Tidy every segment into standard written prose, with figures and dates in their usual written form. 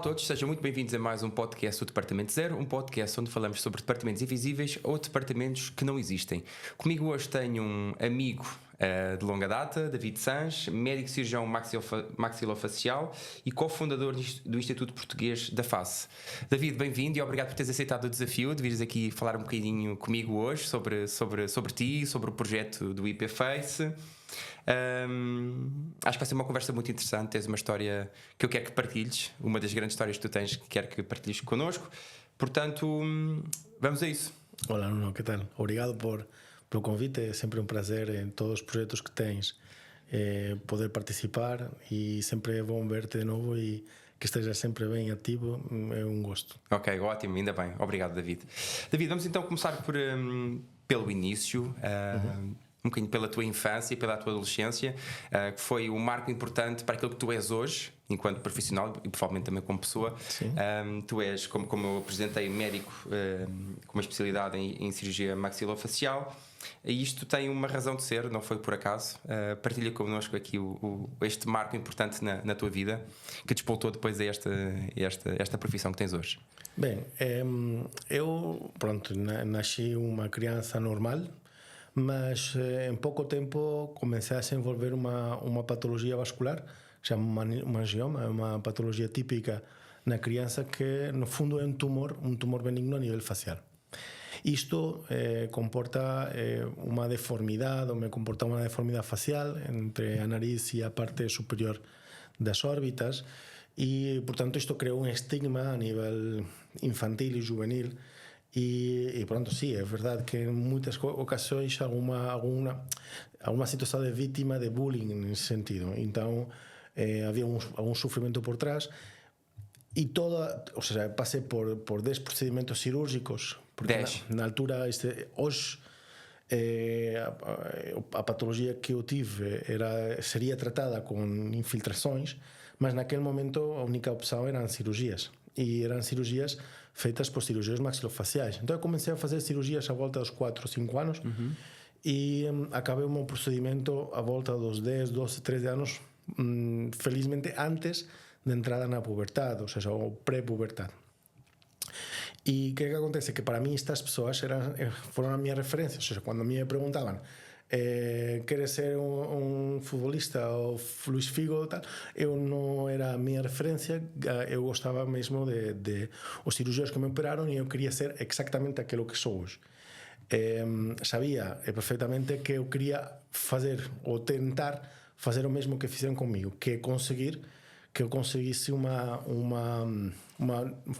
todos, sejam muito bem-vindos a mais um podcast do Departamento Zero, um podcast onde falamos sobre departamentos invisíveis ou departamentos que não existem. Comigo hoje tenho um amigo de longa data, David Sanz, médico cirurgião maxilofacial e cofundador do Instituto Português da Face. David, bem-vindo e obrigado por teres aceitado o desafio de vires aqui falar um bocadinho comigo hoje sobre ti, sobre o projeto do IP-Face. Acho que vai ser uma conversa muito interessante. Tens uma história que eu quero que partilhes, uma das grandes histórias que tu tens que quero que partilhes connosco. Portanto, vamos a isso. Olá, Nuno, que tal? Obrigado pelo convite. É sempre um prazer em todos os projetos que tens poder participar e sempre é bom ver-te de novo e que estejas sempre bem ativo. É um gosto. Ok, ótimo, ainda bem. Obrigado, David. David, vamos então começar pelo início. Um bocadinho pela tua infância e pela tua adolescência, que foi um marco importante para aquilo que tu és hoje, enquanto profissional e provavelmente também como pessoa. Tu és, como eu apresentei, médico com uma especialidade em cirurgia maxilofacial, e isto tem uma razão de ser, não foi por acaso. Partilha connosco aqui este marco importante na tua vida, que despoltou depois a esta profissão que tens hoje. Bem, eu nasci uma criança normal, mas em pouco tempo comecei a desenvolver uma patologia vascular que se chama um angioma, é uma patologia típica na criança que no fundo é um tumor benigno a nível facial. Isto comporta uma deformidade, ou me comporta uma deformidade facial entre a nariz e a parte superior das órbitas e, portanto, isto creou um estigma a nível infantil e juvenil. E pronto, sí, é verdade que en moitas ocasións alguma situación de vítima de bullying nesse sentido. Então había algún sufrimento por trás e pasei por 10 procedimentos cirúrgicos porque na altura hoxe a patologia que eu tive sería tratada con infiltrações, mas naquele momento a única opção eran cirurgias e eran cirurgias feitas por cirurgiões maxilofaciais. Então eu comecei a fazer cirurgias à volta dos 4 ou 5 anos e acabei o meu procedimento à volta dos 10, 12, 13 anos, felizmente antes de entrada na puberdade, ou seja, o pré-puberdade. E o que acontece? Que para mí estas persoas foron a minha referencia, ou seja, quando me preguntaban queres ser un futbolista ou Luís Figo tal, eu non era a miña referencia, eu gostaba mesmo de os cirurgións que me operaron e eu quería ser exactamente aquilo que sou hoxe. Sabía perfectamente que eu quería fazer ou tentar fazer o mesmo que fixeron comigo, que conseguir que eu conseguisse uma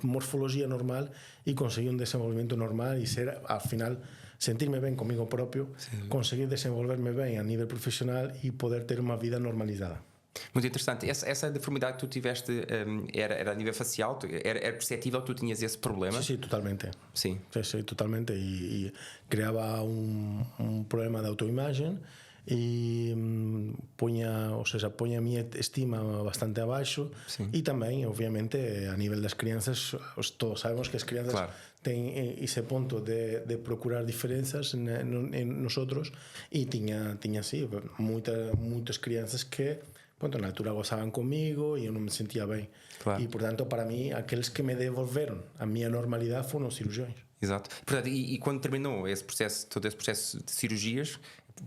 morfologia normal e conseguir un desenvolvimento normal e ser, ao final, sentirme ben comigo propio, conseguir desenvolverme ben a nível profissional e poder ter uma vida normalizada. Muito interessante. Essa deformidade que tu tiveste era a nível facial? Era perceptível que tu tinhas esse problema? Sí, totalmente. Sim, totalmente. E creaba un problema de autoimagen e poña a miña estima bastante abaixo. E tamén, obviamente, a nivel das crianças, todos sabemos que as crianças ten ese punto de procurar diferenzas en nosotros e tiña así moitas crianças que na altura gozaban comigo e eu non me sentía ben e, portanto, para mí aqueles que me devolveron a miña normalidade foron os cirurgiões. Exato. Portanto, e quando terminou todo esse processo de cirurgias,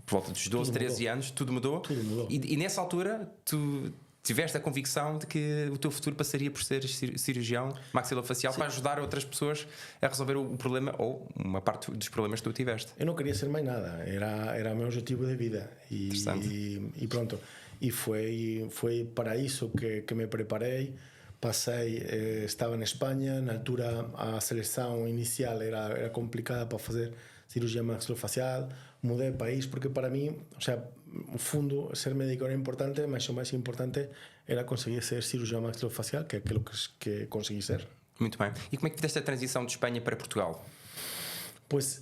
por volta dos 12, 13 anos, tudo mudou? Tudo mudou. E nessa altura tu tiveste a convicção de que o teu futuro passaria por ser cirurgião maxilofacial para ajudar outras pessoas a resolver o problema ou uma parte dos problemas que tu tiveste? Eu não queria ser mais nada, era o meu objetivo de vida e pronto. E foi para isso que me preparei. Estava na Espanha, na altura a seleção inicial era complicada para fazer cirurgia maxilofacial. Mudei de país porque para mí, o fundo, ser médico era importante, mas o mais importante era conseguir ser cirurgião maxilofacial, que é aquilo que consegui ser. Muito bem. E como é que fizeste a transição de Espanha para Portugal? Pois,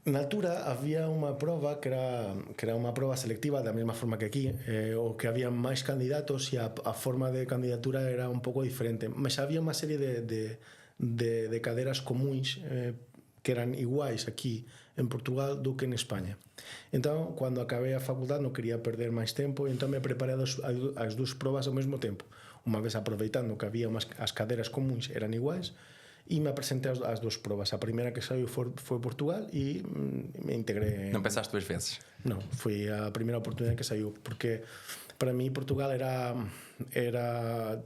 na altura había unha prova que era unha prova selectiva da mesma forma que aquí, o que había máis candidatos e a forma de candidatura era un pouco diferente, mas había unha serie de cadeiras comuns que eran iguais aquí em Portugal do que em Espanha. Então, quando acabei a faculdade, não queria perder mais tempo, então me preparei as duas provas ao mesmo tempo. Uma vez aproveitando que havia as cadeiras comuns eram iguais, e me apresentei às duas provas. A primeira que saiu foi Portugal e me integrei. Não pensaste duas vezes? Não, foi a primeira oportunidade que saiu, porque para mim Portugal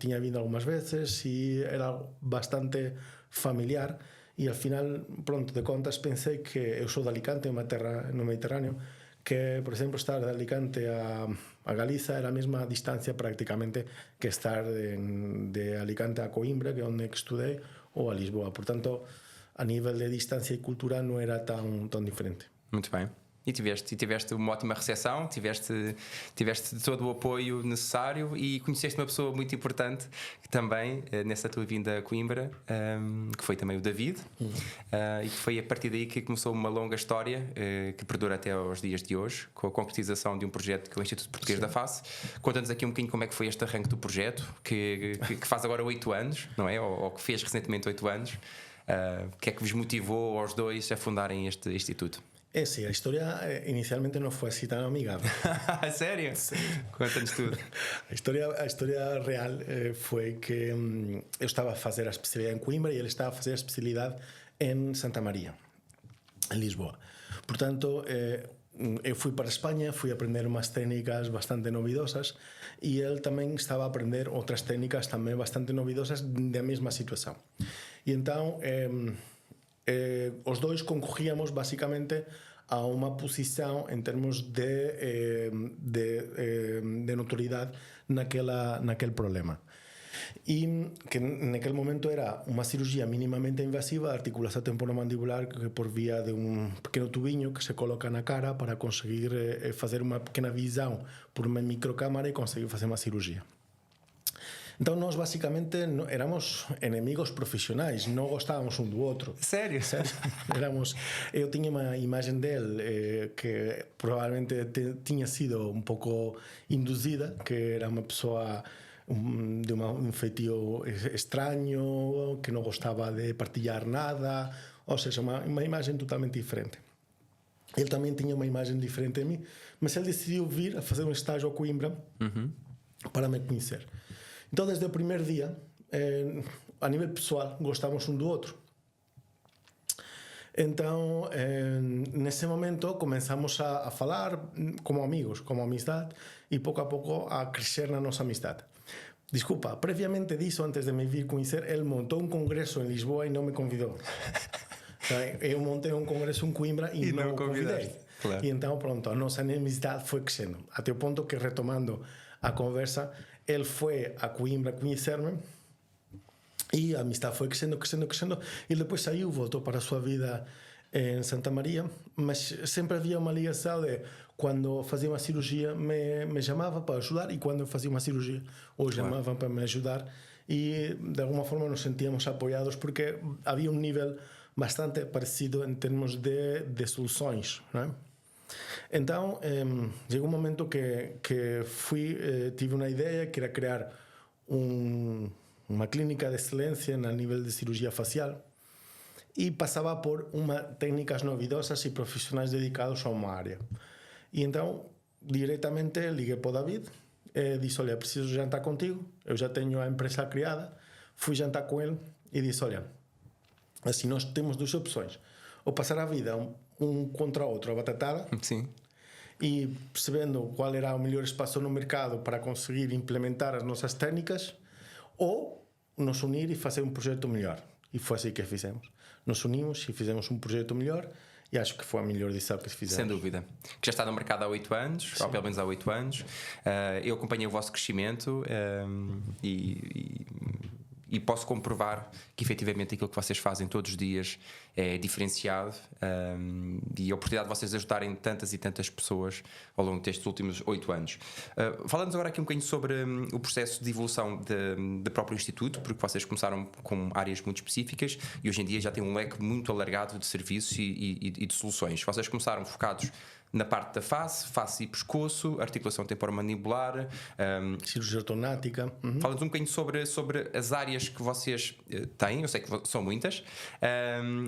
tinha vindo algumas vezes e era bastante familiar, e al final, pronto, de contas, pensei que eu sou de Alicante, uma terra no Mediterráneo, que, por exemplo, estar de Alicante a Galiza era a mesma distância prácticamente que estar de Alicante a Coimbra, que é onde estudei, ou a Lisboa. Portanto, a nível de distância e cultura não era tão diferente. Muito bem. E tiveste uma ótima recepção, tiveste todo o apoio necessário e conheceste uma pessoa muito importante que também, nessa tua vinda a Coimbra, que foi também o David, e que foi a partir daí que começou uma longa história que perdura até aos dias de hoje, com a concretização de um projeto que é o Instituto Português da Face. Conta-nos aqui um bocadinho como é que foi este arranque do projeto, que faz agora 8 anos, não é? Ou que fez recentemente 8 anos. O que é que vos motivou aos dois a fundarem este instituto? Sí, a historia inicialmente no fue así tan amigable. Sério? Sí. Conta-nos tudo. A historia real foi que eu estava a fazer a especialidade em Coimbra e ele estava a fazer a especialidade em Santa Maria, em Lisboa. Portanto, eu fui para Espanha, fui aprender umas técnicas bastante novidosas e ele também estava a aprender outras técnicas também bastante novidosas da mesma situação. E então os dois concorríamos basicamente a uma posição em termos de notoriedade naquele problema. E que naquele momento era uma cirurgia minimamente invasiva de articulação temporomandibular, que por via de um pequeno tubinho que se coloca na cara para conseguir fazer uma pequena visão por uma microcâmara e conseguir fazer uma cirurgia. Então nós basicamente éramos inimigos profissionais, não gostávamos um do outro. Sério? Eu tinha uma imagem dele que provavelmente tinha sido um pouco induzida, que era uma pessoa de um feitio estranho, que não gostava de partilhar nada, ou seja, uma imagem totalmente diferente. Ele também tinha uma imagem diferente de mim, mas ele decidiu vir a fazer um estágio a Coimbra para me conhecer. Então, desde o primeiro dia, a nível pessoal, gostávamos um do outro. Então, nesse momento, começamos a falar como amigos, como amistade, e pouco a pouco a crescer na nossa amistade. Desculpa, previamente disso, antes de me vir conhecer, ele montou um congresso em Lisboa e não me convidou. Eu montei um congresso em Coimbra e não o convidei. Claro. E então, pronto, a nossa amizade foi crescendo. Até o ponto que, retomando a conversa, ele foi a Coimbra conhecer-me e a amistade foi crescendo. E depois saiu, voltou para a sua vida em Santa Maria, mas sempre havia uma ligação de quando fazia uma cirurgia me chamava para ajudar, e quando eu fazia uma cirurgia ou chamavam para me ajudar, e de alguma forma nos sentíamos apoiados porque havia um nível bastante parecido em termos de soluções, não é? Então chegou um momento que tive uma ideia que era criar uma clínica de excelência a nível de cirurgia facial, e passava por técnicas novidosas e profissionais dedicados a uma área. E então diretamente liguei para o David e disse: olha, preciso jantar contigo, eu já tenho a empresa criada. Fui jantar com ele e disse: olha, assim nós temos duas opções: ou passar a vida um contra o outro a batatada. Sim. E percebendo qual era o melhor espaço no mercado para conseguir implementar as nossas técnicas, ou nos unir e fazer um projeto melhor. E foi assim que fizemos. Nos unimos e fizemos um projeto melhor, e acho que foi a melhor decisão que fizemos. Sem dúvida. Que já está no mercado há 8 anos, ou pelo menos há 8 anos. Eu acompanhei o vosso crescimento e posso comprovar que efetivamente aquilo que vocês fazem todos os dias é diferenciado, e a oportunidade de vocês ajudarem tantas e tantas pessoas ao longo destes últimos 8 anos. Falando agora aqui um bocadinho sobre o processo de evolução do próprio Instituto, porque vocês começaram com áreas muito específicas e hoje em dia já têm um leque muito alargado de serviços e de soluções. Vocês começaram focados na parte da face e pescoço, articulação temporomandibular, cirurgia ortonática. Fala-nos um bocadinho sobre as áreas que vocês têm. Eu sei que são muitas,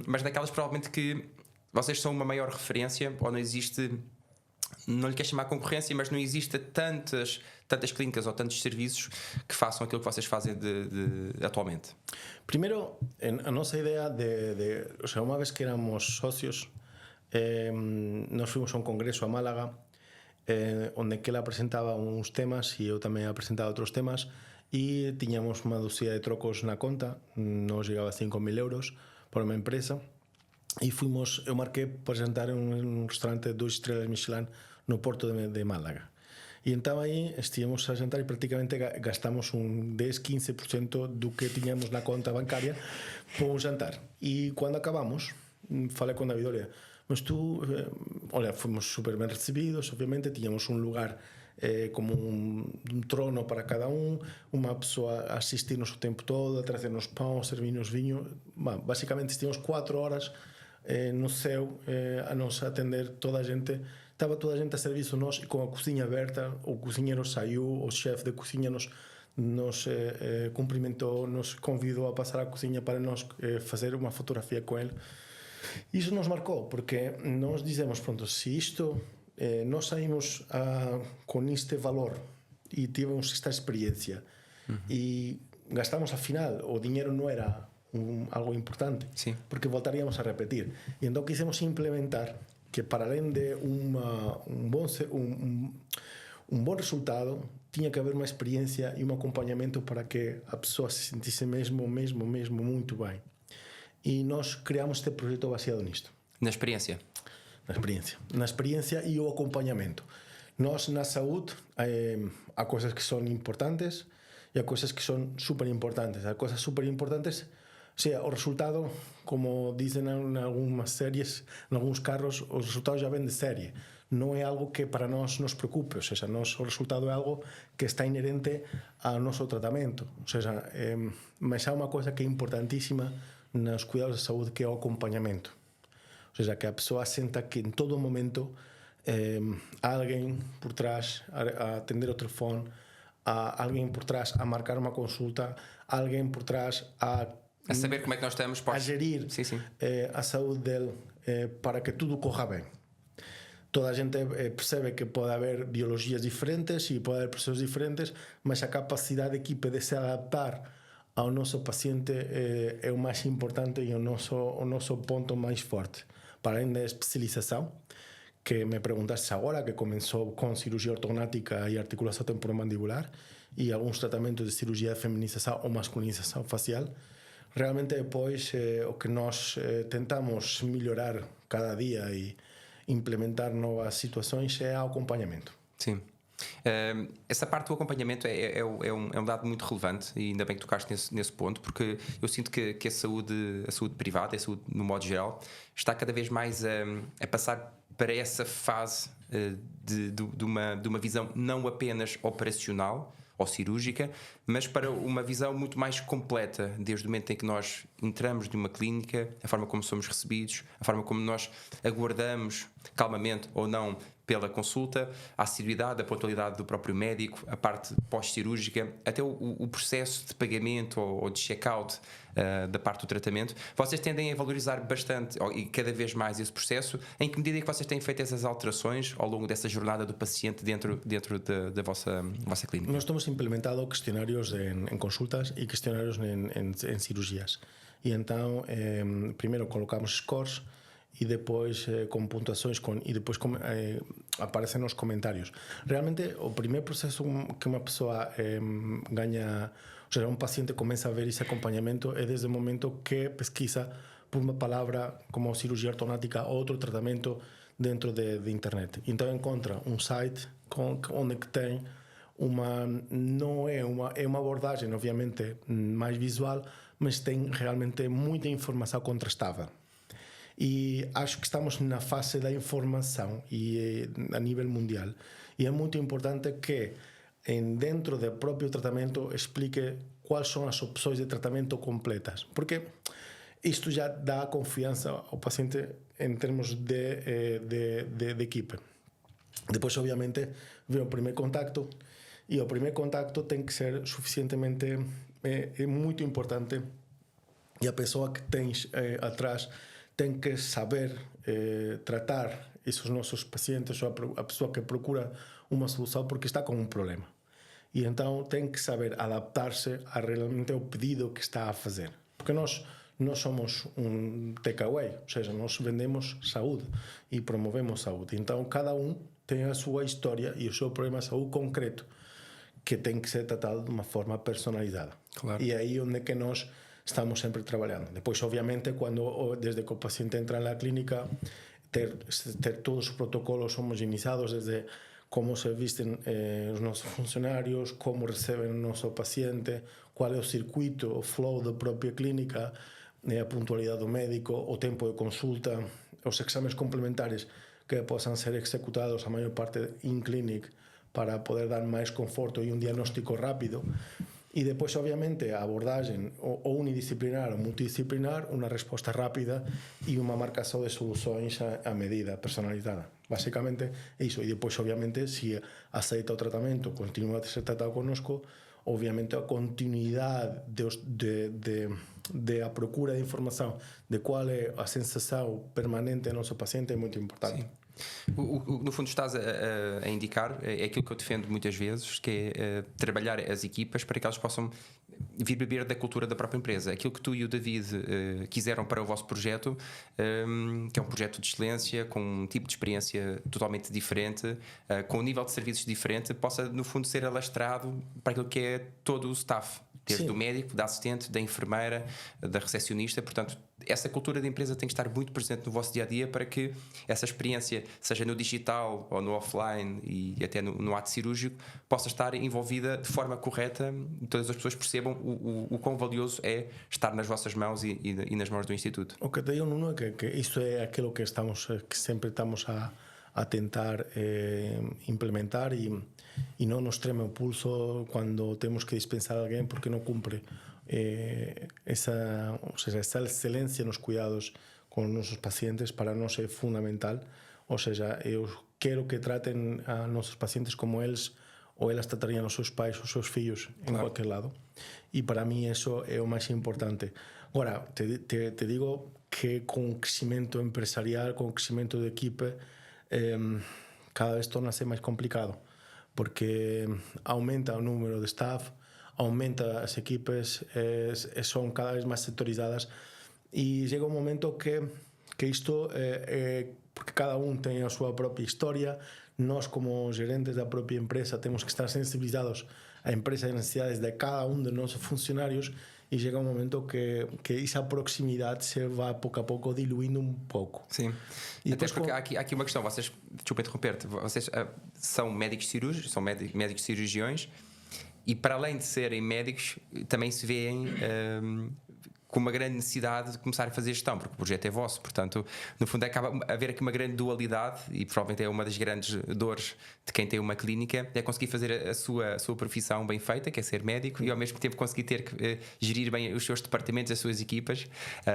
mas daquelas provavelmente que vocês são uma maior referência ou não existe, não lhe quero chamar concorrência, mas não existe tantas clínicas ou tantos serviços que façam aquilo que vocês fazem atualmente? Primeiro, a nossa ideia o sea, uma vez que éramos socios, nós fomos a um congresso a Málaga, onde que ela apresentaba uns temas e eu tamén apresentaba outros temas, e tiñamos unha dúcia de trocos na conta, nos llegaba a 5.000 euros por unha empresa, e eu marquei para jantar en un restaurante de 2 estrelas Michelin no Porto de Málaga. E entón aí estivemos a jantar e prácticamente gastamos un 10-15% do que tiñamos na conta bancaria por un jantar. E cando acabamos, falei con David, olha, mas tú, olha, fomos super ben recibidos, obviamente, tiñamos un lugar como un trono para cada unha persoa a asistirnos o tempo todo, a tracernos pão, servirnos viño. Basicamente estivemos 4 horas no céu a nos atender toda a gente. Estaba toda a gente a serviço nós e com a cozinha aberta. O cozinheiro saiu, o chefe de cozinha nos cumprimentou, nos convidou a passar a cozinha para nós fazer uma fotografia com ele. Iso nos marcou, porque nós dizemos, pronto, se isto nós saímos con este valor e tivemos esta experiencia e gastamos, al final o dinheiro non era algo importante, sí, porque voltaríamos a repetir. E entón quisemos implementar que para além de un bon resultado, tiña que haber unha experiencia e un acompañamento para que a persoa se sentise mesmo muito ben. E nós creamos este proxecto baseado nisto. Na experiência? Na experiencia e o acompañamento. Nós na saúde há coisas que son importantes e há coisas que son super importantes. Há coisas super importantes, o sea, o resultado, como dicen en algunhas series, en algúns carros, os resultados já ven de serie. Non é algo que para nós nos preocupe, o sea, o resultado é algo que está inherente ao noso tratamento. O sea, mas há unha coisa que é importantísima nos cuidados de saúde, que é o acompañamento. O sea, que a persoa senta que en todo momento há alguén por trás a atender o telefone, há alguén por trás a marcar unha consulta, há alguén por trás a saber como é que nós estamos a gerir a saúde dele para que tudo corra ben. Toda a gente percebe que pode haber biologias diferentes e pode haber persoas diferentes, mas a capacidade de equipe de se adaptar ao noso paciente é o máis importante e o noso ponto máis forte. Para além da especialização, que me preguntaste agora, que comenzou con cirurgia ortognática e articulação temporomandibular e algúns tratamentos de cirurgia de feminização ou masculinização facial, realmente depois o que nós tentamos melhorar cada día e implementar novas situações é o acompanhamento. Sim. Essa parte do acompanhamento é um dado muito relevante, e ainda bem que tocaste nesse ponto, porque eu sinto que a saúde privada, a saúde no modo geral, está cada vez mais a passar para essa fase de uma visão não apenas operacional ou cirúrgica, mas para uma visão muito mais completa, desde o momento em que nós entramos numa clínica, a forma como somos recebidos, a forma como nós aguardamos calmamente ou não pela consulta, a assiduidade, a pontualidade do próprio médico, a parte pós-cirúrgica, até o processo de pagamento ou de check-out da parte do tratamento. Vocês tendem a valorizar bastante e cada vez mais esse processo. Em que medida é que vocês têm feito essas alterações ao longo dessa jornada do paciente dentro da vossa clínica? Nós temos implementado questionários en consultas e questionários en cirurgias. E então, primeiro colocamos scores e depois com pontuações e depois aparecem nos comentários. Realmente o primeiro processo que uma pessoa ganha, ou seja, um paciente começa a ver esse acompanhamento é desde o momento que pesquisa por uma palavra como cirurgia ortognática ou outro tratamento dentro de internet. Então encontra um site onde que tem não é uma abordagem obviamente mais visual, mas tem realmente muita informação contrastável. E acho que estamos na fase da informação e a nível mundial, e é muito importante que dentro do próprio tratamento explique quais são as opções de tratamento completas, porque isto já dá confiança ao paciente em termos de equipe. Depois obviamente vem o primeiro contacto, e o primeiro contacto tem que ser suficientemente é muito importante, e a pessoa que tens atrás tem que saber tratar esses nossos pacientes ou a pessoa que procura uma solução porque está com um problema. E então tem que saber adaptar-se a realmente ao pedido que está a fazer. Porque nós somos um takeaway, ou seja, nós vendemos saúde e promovemos saúde. Então cada um tem a sua história e o seu problema de saúde concreto que tem que ser tratado de uma forma personalizada. Claro. E aí onde é que nós estamos sempre trabalhando. Depois, obviamente, desde que o paciente entra na clínica, ter todos os protocolos homogeneizados, desde como se visten os nossos funcionários, como recebem o nosso paciente, qual é o circuito, o flow da própria clínica, a pontualidade do médico, o tempo de consulta, os exames complementares que possam ser executados a maior parte in clinic para poder dar máis conforto e un diagnóstico rápido. E depois, obviamente, a abordagem ou unidisciplinar ou multidisciplinar, unha resposta rápida e unha marcação de soluções a medida, personalizada. Basicamente, iso. E depois, obviamente, se aceita o tratamento, continua a ser tratado connosco, obviamente a continuidade de a procura de informação de qual é a sensação permanente do nosso paciente é muito importante. Sim. No fundo estás a indicar é aquilo que eu defendo muitas vezes, que é trabalhar as equipas para que elas possam vir beber da cultura da própria empresa. Aquilo que tu e o David quiseram para o vosso projeto, que é um projeto de excelência, com um tipo de experiência totalmente diferente, com um nível de serviços diferente, possa no fundo ser alastrado para aquilo que é todo o staff, desde o médico, da assistente, da enfermeira, da recepcionista. Portanto, essa cultura da empresa tem que estar muito presente no vosso dia-a-dia para que essa experiência, seja no digital ou no offline e até no ato cirúrgico, possa estar envolvida de forma correta e todas as pessoas percebam o quão valioso é estar nas vossas mãos e nas mãos do Instituto. O que te digo, Nuno, é que isto é aquilo que sempre estamos a tentar implementar e não nos treme o pulso quando temos que dispensar a alguém porque não cumpre essa excelência nos cuidados com os nossos pacientes. Para nós é fundamental. Ou seja, eu quero que tratem a nossos pacientes como eles ou elas tratariam os seus pais, os seus filhos, em qualquer lado. E para mim isso é o mais importante. Agora, te digo que com o crescimento empresarial, com o crescimento de equipe, cada vez torna-se mais complicado, porque aumenta o número de staff, aumenta as equipes, são cada vez mais setorizadas e chega um momento que isto porque cada um tem a sua própria história. Nós, como gerentes da própria empresa, temos que estar sensibilizados à empresa e às necessidades de cada um dos nossos funcionários e chega um momento que essa proximidade se vai pouco a pouco diluindo um pouco. Sim, e até porque há aqui uma questão. Vocês, desculpa interromper-te, vocês são médicos cirúrgicos, são médicos cirurgiões e para além de serem médicos também se veem com uma grande necessidade de começar a fazer gestão, porque o projeto é vosso. Portanto, no fundo acaba a haver aqui uma grande dualidade e provavelmente é uma das grandes dores de quem tem uma clínica, é conseguir fazer a sua profissão bem feita, que é ser médico, e ao mesmo tempo conseguir ter que gerir bem os seus departamentos, as suas equipas,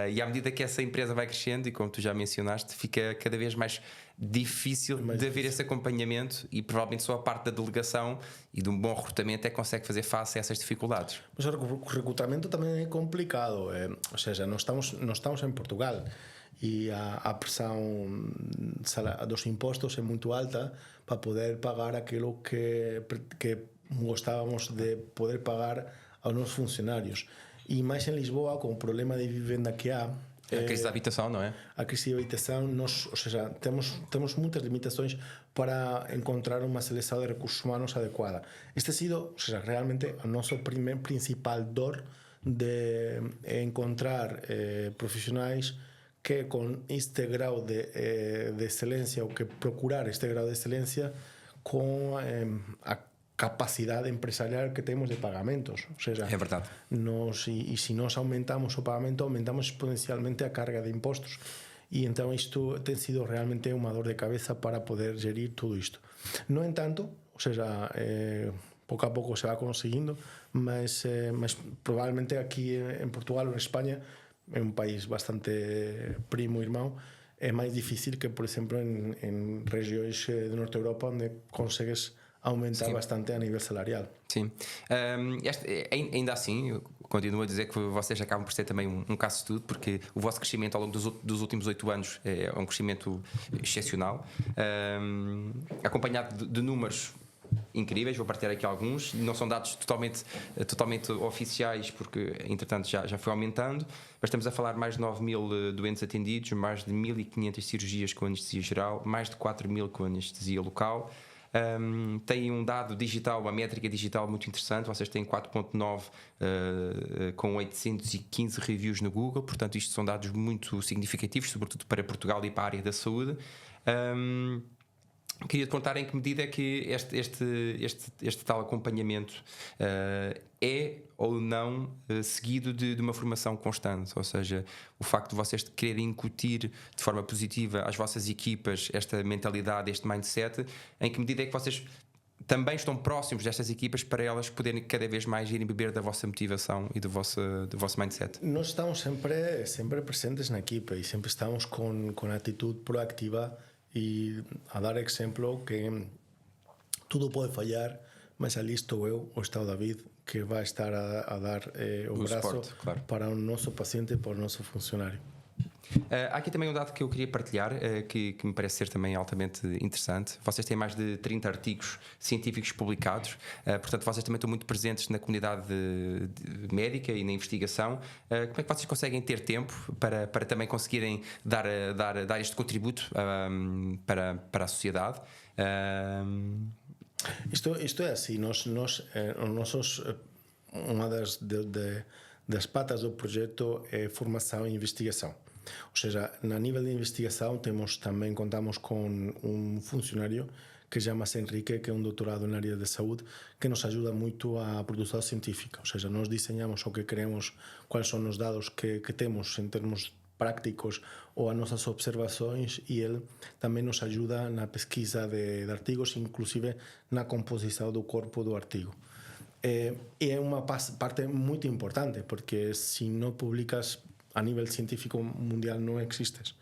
e à medida que essa empresa vai crescendo, e como tu já mencionaste, fica cada vez mais difícil de haver esse acompanhamento e provavelmente só a parte da delegação e de um bom recrutamento é que consegue fazer face a essas dificuldades. Mas o recrutamento também é complicado, ou seja, nós estamos em Portugal e a pressão dos impostos é muito alta para poder pagar aquilo que gostávamos de poder pagar aos nossos funcionários. E mais em Lisboa, com o problema de vivenda que há, a crise da habitação, não é? A crise de habitação, ou seja, temos muitas limitações para encontrar uma seleção de recursos humanos adequada. Este ha sido, ou seja, realmente o nosso principal dor de encontrar profissionais que com este grau de excelência ou que procurar este grau de excelência com a capacidade empresarial que temos de pagamentos. Ou seja, é verdade. Se nós aumentamos o pagamento, aumentamos exponencialmente a carga de impostos. E então isto tem sido realmente uma dor de cabeça para poder gerir tudo isto. No entanto, ou seja, pouco a pouco se vai conseguindo, mas provavelmente aqui em Portugal ou en España, é un país bastante primo irmão, é máis difícil que, por exemplo, en regiões do norte de Europa, onde consegues aumentar bastante a nível salarial. Sim. Ainda assim, continuo a dizer que vocês acabam por ser também um caso de estudo, porque o vosso crescimento ao longo dos últimos 8 anos é um crescimento excepcional, acompanhado de números incríveis. Vou partilhar aqui alguns, não são dados totalmente oficiais, porque entretanto já foi aumentando, mas estamos a falar de mais de 9.000 doentes atendidos, mais de 1.500 cirurgias com anestesia geral, mais de 4.000 com anestesia local. Tem um dado digital, uma métrica digital muito interessante. Vocês têm 4.9 com 815 reviews no Google, portanto isto são dados muito significativos, sobretudo para Portugal e para a área da saúde. Queria te perguntar em que medida é que este tal acompanhamento é ou não seguido de uma formação constante, ou seja, o facto de vocês quererem incutir de forma positiva às vossas equipas esta mentalidade, este mindset, em que medida é que vocês também estão próximos destas equipas para elas poderem cada vez mais irem beber da vossa motivação e do vosso mindset? Nós estamos sempre presentes na equipa e sempre estamos com atitude proactiva e a dar exemplo que tudo pode falhar, mas ali estou eu, ou está o David, que vai estar a dar o braço suporte, claro, para o nosso paciente e para o nosso funcionário. Há aqui também um dado que eu queria partilhar, que me parece ser também altamente interessante. Vocês têm mais de 30 artigos científicos publicados, portanto vocês também estão muito presentes na comunidade médica e na investigação. Como é que vocês conseguem ter tempo para também conseguirem dar este contributo para a sociedade? Isto é assim, uma das patas do projeto é formação e investigação. Ou seja, a nível de investigação contamos com um funcionário que chama-se Henrique, que é um doutorado na área de saúde, que nos ajuda muito à produção científica. Ou seja, nós desenhamos o que queremos, quais são os dados que temos em termos prácticos ou as nossas observações, e ele também nos ajuda na pesquisa de artigos, inclusive na composição do corpo do artigo. É uma parte muito importante, porque se não publicas a nível científico mundial não existes.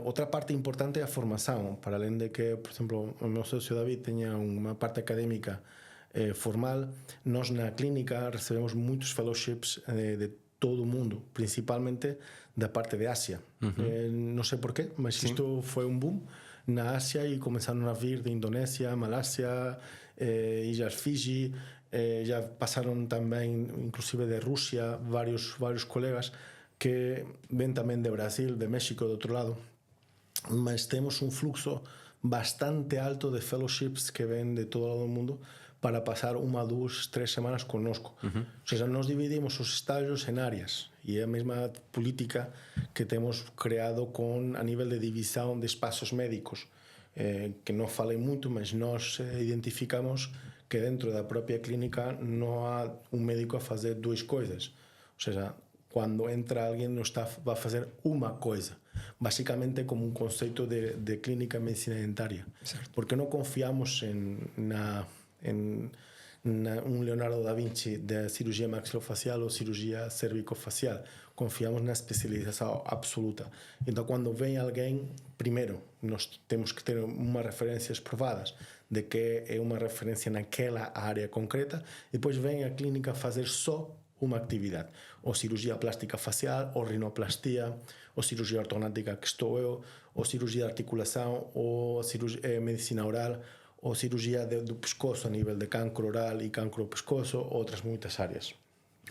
Outra parte importante é a formação, para além de que, por exemplo, o meu sócio David tenha uma parte académica formal, nós na clínica recebemos muitos fellowships de todo o mundo, principalmente da parte de Ásia. Não sei porquê, mas isto foi um boom na Ásia e começaram a vir de Indonésia, Malásia, Ilhas Fiji, já passaram também, inclusive de Rússia, vários colegas que vêm também de Brasil, de México, do outro lado, mas temos um fluxo bastante alto de fellowships que vêm de todo o mundo para passar 1, 2, 3 semanas conosco. Ou seja, nós dividimos os estágios em áreas e é a mesma política que temos criado a nível de divisão de espaços médicos, que não falei muito, mas nós identificamos que dentro da própria clínica não há um médico a fazer 2 coisas. Ou seja, quando entra alguém não vai fazer uma coisa. Basicamente é como um conceito de clínica medicina dentária. Certo. Porque não confiamos em um Leonardo da Vinci de cirurgia maxilofacial ou cirurgia cervicofacial. Confiamos na especialização absoluta. Então, quando vem alguém, primeiro, nós temos que ter umas referências provadas de que é uma referência naquela área concreta, e depois vem a clínica fazer só uma atividade, ou cirurgia plástica facial, ou rinoplastia, ou cirurgia ortognática, que estou eu, ou cirurgia de articulação, ou medicina oral, ou cirurgia do pescoço a nível de cancro oral e cancro do pescoço, outras muitas áreas,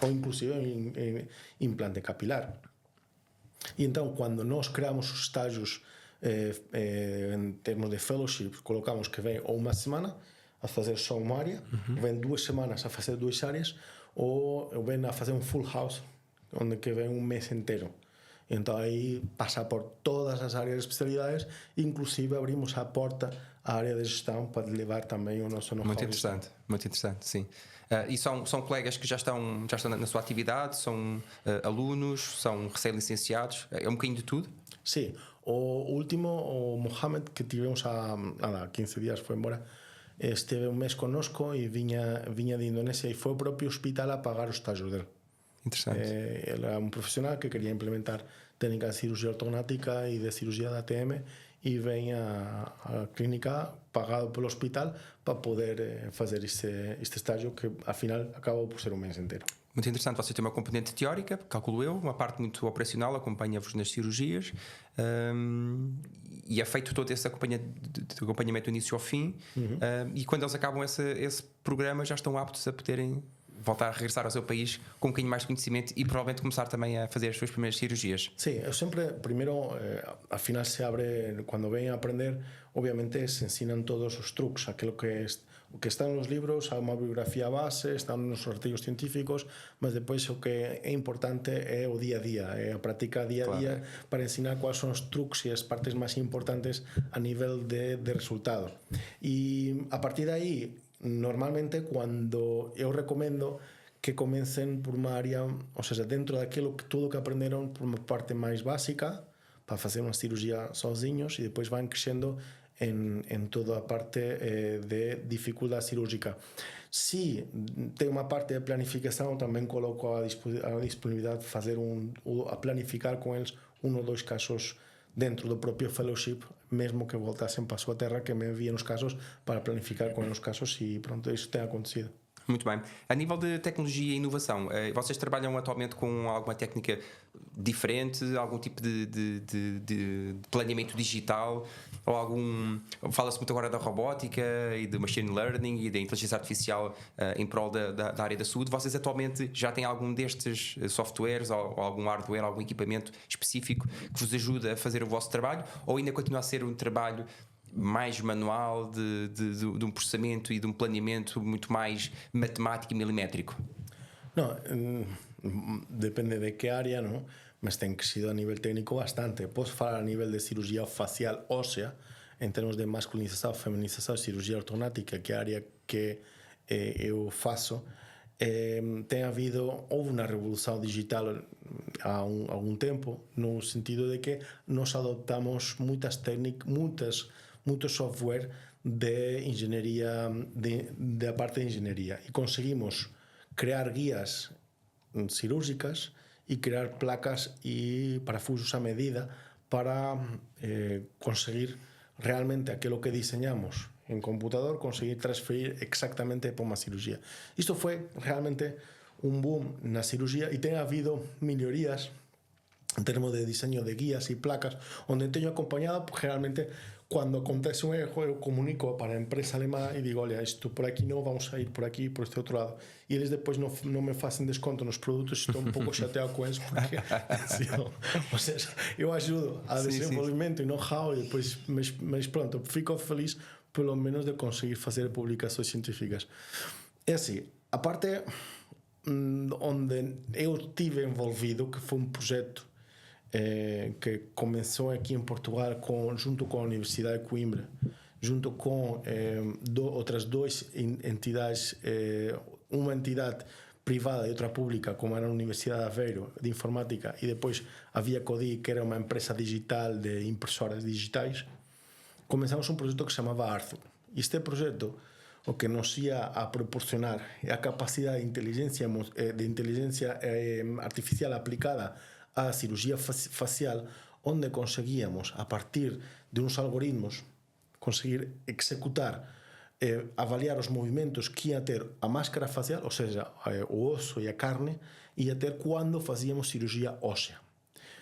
ou inclusive implante capilar. E então, quando nós criamos os estágios em termos de fellowship, colocamos que vem ou uma semana a fazer só uma área, vem 2 semanas a fazer 2 áreas, ou vem a fazer um full house, onde que vem um mês inteiro. Então aí passa por todas as áreas de especialidades, inclusive abrimos a porta à área de gestão para levar também o nosso know-how. Muito interessante, sim. E são colegas que já estão na sua atividade, são alunos, são recém-licenciados, é um bocadinho de tudo? Sim, o último, o Mohamed, que tivemos há 15 dias, foi embora, esteve um mês connosco e vinha de Indonésia, e foi o próprio hospital a pagar os estágios dele. Interessante. Ele era um profissional que queria implementar técnicas de cirurgia ortognática e de cirurgia da ATM, e vem a clínica pagado pelo hospital para poder fazer este estágio que afinal acaba por ser um mês inteiro. Muito interessante, você tem uma componente teórica, calculo eu, uma parte muito operacional, acompanha-vos nas cirurgias, e é feito todo esse acompanhamento do início ao fim, e quando eles acabam esse programa já estão aptos a poderem voltar a regressar ao seu país com um bocadinho mais de conhecimento e provavelmente começar também a fazer as suas primeiras cirurgias. Sí, eu sempre, primeiro, al final se abre, cuando ven a aprender, obviamente se ensinan todos os trucos, aquilo que o que está nos livros, há uma biografía base, están nos artigos científicos, mas depois o que é importante é o día a día, é a práctica día a día para ensinar quais são os trucos e as partes máis importantes a nivel de resultado. E a partir de aí, normalmente, cuando eu recomendo que comecen por unha área, ou seja, dentro daquilo que tudo que aprenderon por unha parte máis básica, para facer unha cirugía sozinhos, e depois van crescendo en toda a parte de dificultade cirúrgica. Si ten unha parte de planificación, tamén coloco a disponibilidade de fazer a planificar con eles un ou dois casos dentro do propio fellowship, mesmo que voltasen para a súa terra, que me envíen os casos para planificar con os casos, e pronto, isso tem acontecido. Muito bem. A nível de tecnologia e inovação, vocês trabalham atualmente com alguma técnica diferente, algum tipo de planeamento digital, ou fala-se muito agora da robótica e do machine learning e da inteligência artificial em prol da área da saúde. Vocês atualmente já têm algum destes softwares ou algum hardware, algum equipamento específico que vos ajuda a fazer o vosso trabalho, ou ainda continua a ser um trabalho mais manual de um processamento e de um planeamento muito mais matemático e milimétrico? No, depende de que área, ¿no? Mas ten crecido a nivel técnico bastante. Posso falar a nivel de cirurgia facial ósea, en termos de masculinização, feminização, cirurgia ortognática, que é a área que eu faço. Houve uma revolução digital há algum tempo, no sentido de que nós adoptamos muitas técnicas, mucho software de engenharia, da parte de engenharia, e conseguimos crear guías cirúrgicas e crear placas e parafusos a medida para conseguir realmente aquilo que diseñamos en computador, conseguir transferir exactamente para unha cirugía. Isto foi realmente un boom na cirugía, e ten habido mellorías en termos de diseño de guías e placas, onde teño acompañado, realmente, cuando acontece un erro, eu comunico para a empresa alemá e digo, olha, isto por aquí non, vamos a ir por aquí, por este outro lado. E eles depois non me facen desconto nos produtos, estou un pouco chateado con eles, porque ou seja, eu ajudo a desenvolvimento e know-how, e depois, mas pronto, fico feliz pelo menos de conseguir facer publicações científicas. É assim, a parte onde eu estive envolvido, que foi um projeto que começou aqui em Portugal junto com a Universidade de Coimbra, junto com outras duas entidades, uma entidade privada e outra pública, como era a Universidade de Aveiro, de Informática, e depois havia Codi, que era uma empresa digital de impressoras digitais. Comenzamos un proxecto que se chamaba Arthur. E este proxecto o que nos ia a proporcionar é a capacidade de inteligencia artificial aplicada á cirugía facial, onde conseguíamos, a partir de uns algoritmos, conseguir executar, avaliar os movimentos que ia ter a máscara facial, ou seja, o osso e a carne, ia ter cando facíamos cirugía ósea.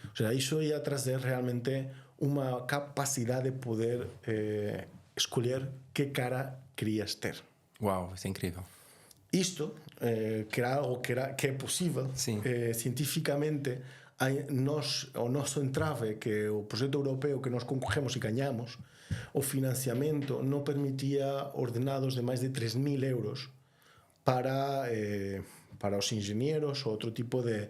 O sea, iso ia trazer realmente unha capacidade de poder escolher que cara querías ter. Uau, isso é incrível. Isto, que era algo que é possível, cientificamente, o noso entrave, que o proxecto europeo que nos concorremos e gañamos, o financiamento non permitía ordenados de máis de 3.000 euros para os ingenieros ou outro tipo de